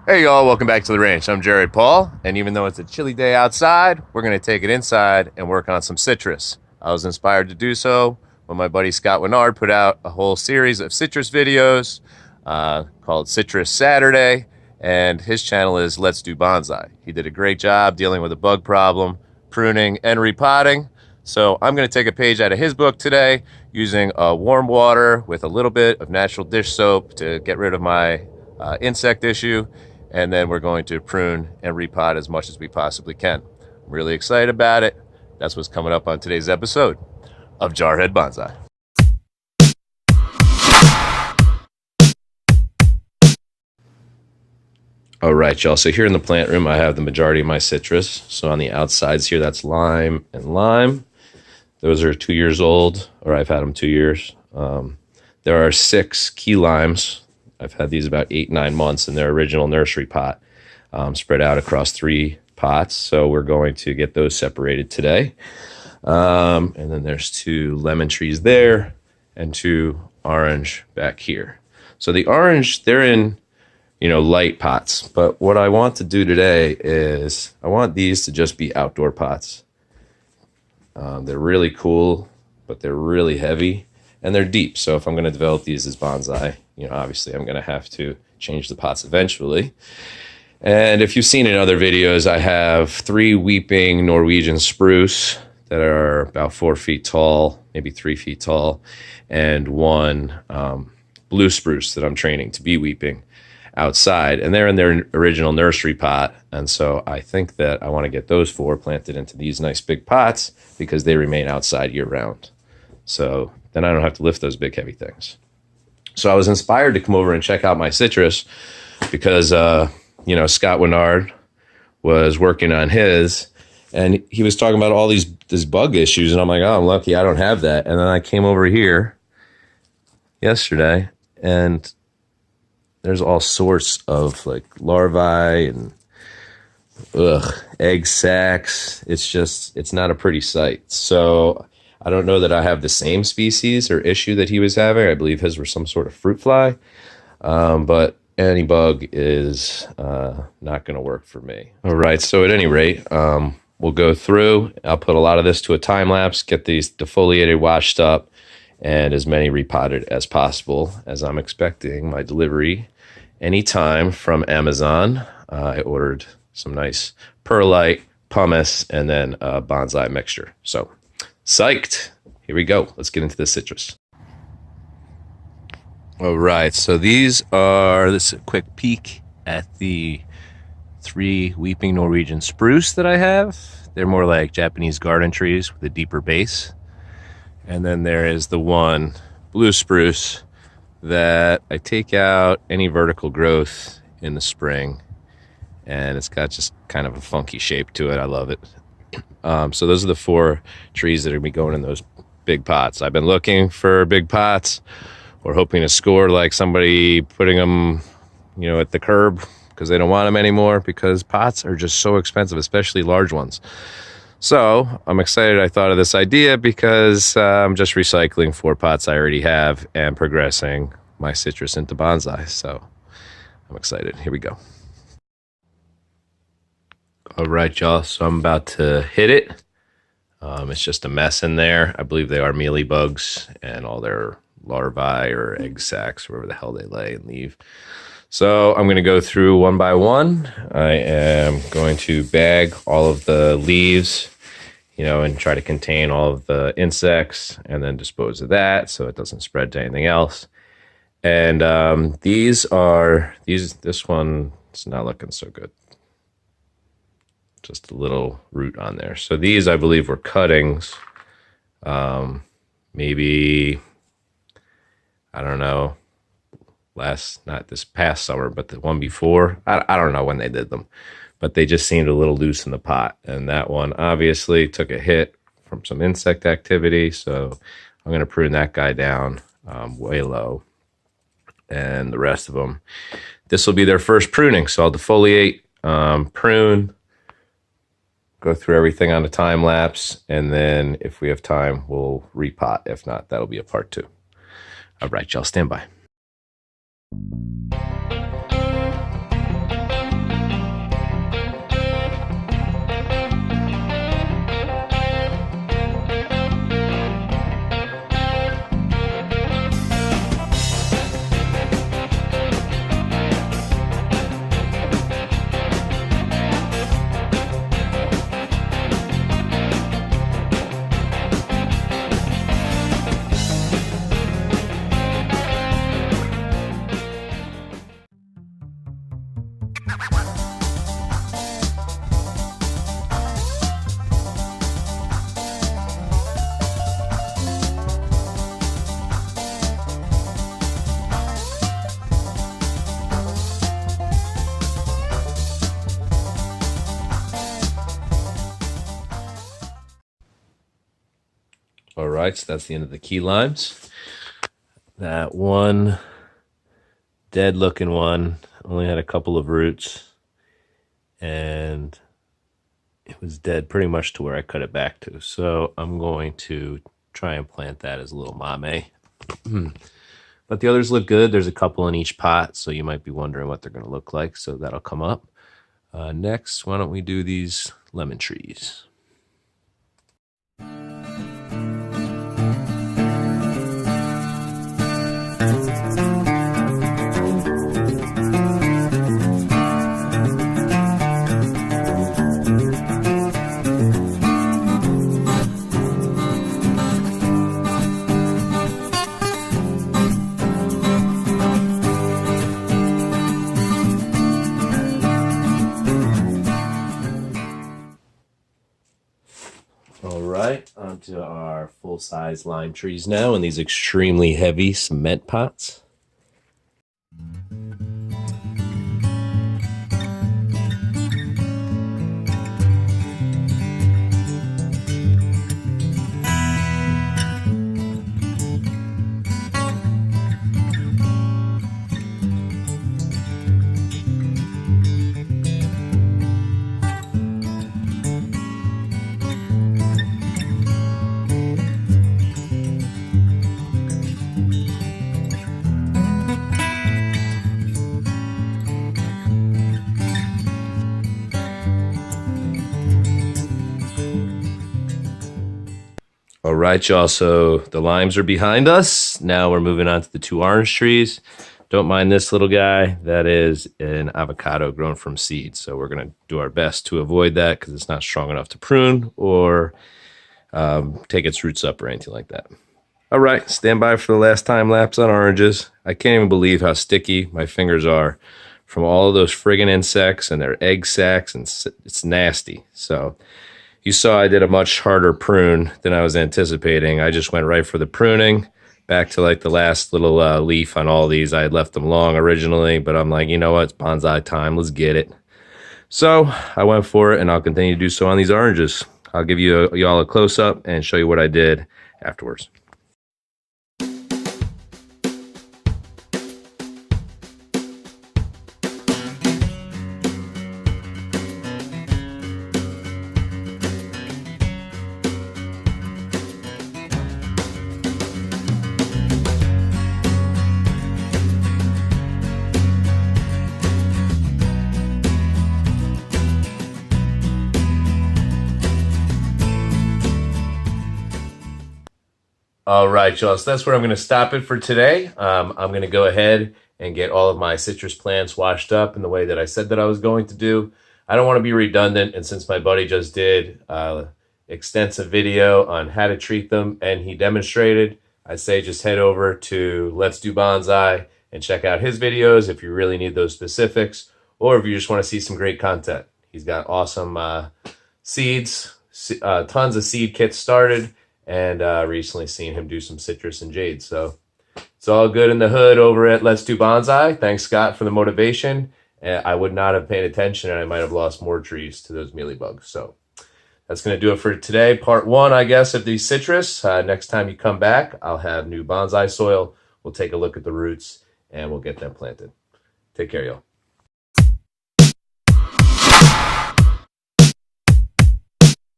Hey y'all, welcome back to the ranch. I'm Jared Paul, and even though it's a chilly day outside, we're going to take it inside and work on some citrus. I was inspired to do so when my buddy Scott Winard put out a whole series of citrus videos called Citrus Saturday, and his channel is Let's Do Bonsai. He did a great job dealing with a bug problem, pruning, and repotting. So I'm going to take a page out of his book today using warm water with a little bit of natural dish soap to get rid of my insect issue, and then we're going to prune and repot as much as we possibly can. I'm really excited about it. That's what's coming up on today's episode of Jarhead Bonsai. All right, y'all. So here in the plant room, I have the majority of my citrus. So on the outsides here, that's lime and lime. Those are 2 years old, or I've had them 2 years. There are 6 key limes. I've had these about 8-9 months in their original nursery pot, spread out across 3 pots. So we're going to get those separated today. And then there's 2 lemon trees there and 2 orange back here. So the orange, they're in, light pots. But what I want to do today is I want these to just be outdoor pots. They're really cool, but they're really heavy and they're deep. So if I'm going to develop these as bonsai, obviously I'm going to have to change the pots eventually. And if you've seen in other videos, I have 3 weeping Norwegian spruce that are about 4 feet tall, maybe 3 feet tall, and 1 blue spruce that I'm training to be weeping outside. And they're in their original nursery pot. And so I think that I want to get those 4 planted into these nice big pots because they remain outside year round. So then I don't have to lift those big heavy things. So I was inspired to come over and check out my citrus because, Scott Winard was working on his, and he was talking about all these bug issues, and I'm like, oh, I'm lucky I don't have that. And then I came over here yesterday, and there's all sorts of like larvae and egg sacs. It's not a pretty sight. So I don't know that I have the same species or issue that he was having. I believe his were some sort of fruit fly. But any bug is not going to work for me. All right. So at any rate, we'll go through. I'll put a lot of this to a time lapse, get these defoliated, washed up, and as many repotted as possible, as I'm expecting my delivery anytime from Amazon. I ordered some nice perlite, pumice, and then a bonsai mixture. So psyched. Here we go. Let's get into the citrus. All right. So this is a quick peek at the 3 weeping Norwegian spruce that I have. They're more like Japanese garden trees with a deeper base. And then there is the 1 blue spruce that I take out any vertical growth in the spring. And it's got just kind of a funky shape to it. I love it. So those are the 4 trees that are going to be going in those big pots. I've been looking for big pots or hoping to score like somebody putting them, at the curb because they don't want them anymore because pots are just so expensive, especially large ones. So I'm excited I thought of this idea because I'm just recycling 4 pots I already have and progressing my citrus into bonsai. So I'm excited. Here we go. All right, y'all. So I'm about to hit it. It's just a mess in there. I believe they are mealy bugs and all their larvae or egg sacs, wherever the hell they lay and leave. So I'm going to go through one by one. I am going to bag all of the leaves, and try to contain all of the insects and then dispose of that so it doesn't spread to anything else. And this one is not looking so good. Just a little root on there. So these, I believe, were cuttings. Maybe, I don't know, not this past summer, but the one before. I don't know when they did them, but they just seemed a little loose in the pot. And that one obviously took a hit from some insect activity. So I'm going to prune that guy down way low. And the rest of them, this will be their first pruning. So I'll defoliate, prune, go through everything on a time lapse, and then if we have time, we'll repot. If not, that'll be a part 2. All right, y'all, stand by. right, so that's the end of the key limes. That one dead looking one only had a couple of roots, and it was dead pretty much to where I cut it back to. So I'm going to try and plant that as a little mame. But the others look good. There's a couple in each pot, so you might be wondering what they're going to look like. So that'll come up. Next, why don't we do these lemon trees? All right, onto our full-size lime trees now in these extremely heavy cement pots. All right, y'all, so the limes are behind us. Now we're moving on to the two orange trees. Don't mind this little guy. That is an avocado grown from seed. So we're going to do our best to avoid that because it's not strong enough to prune or take its roots up or anything like that. All right, stand by for the last time lapse on oranges. I can't even believe how sticky my fingers are from all of those friggin' insects and their egg sacs, and it's nasty. So you saw I did a much harder prune than I was anticipating. I just went right for the pruning, back to like the last little leaf on all these. I had left them long originally, but I'm like, you know what? It's bonsai time. Let's get it. So I went for it, and I'll continue to do so on these oranges. I'll give y'all a close-up and show you what I did afterwards. All right, y'all, so that's where I'm going to stop it for today. I'm going to go ahead and get all of my citrus plants washed up in the way that I said that I was going to do. I don't want to be redundant, and since my buddy just did extensive video on how to treat them and he demonstrated, I say just head over to Let's Do Bonsai and check out his videos if you really need those specifics, or if you just want to see some great content. He's got awesome seeds, tons of seed kits started, and recently seen him do some citrus and jade. So it's all good in the hood over at Let's Do Bonsai. Thanks, Scott, for the motivation. I would not have paid attention, and I might have lost more trees to those mealybugs. So that's going to do it for today. Part one, I guess, of these citrus. Next time you come back, I'll have new bonsai soil. We'll take a look at the roots, and we'll get them planted. Take care, y'all.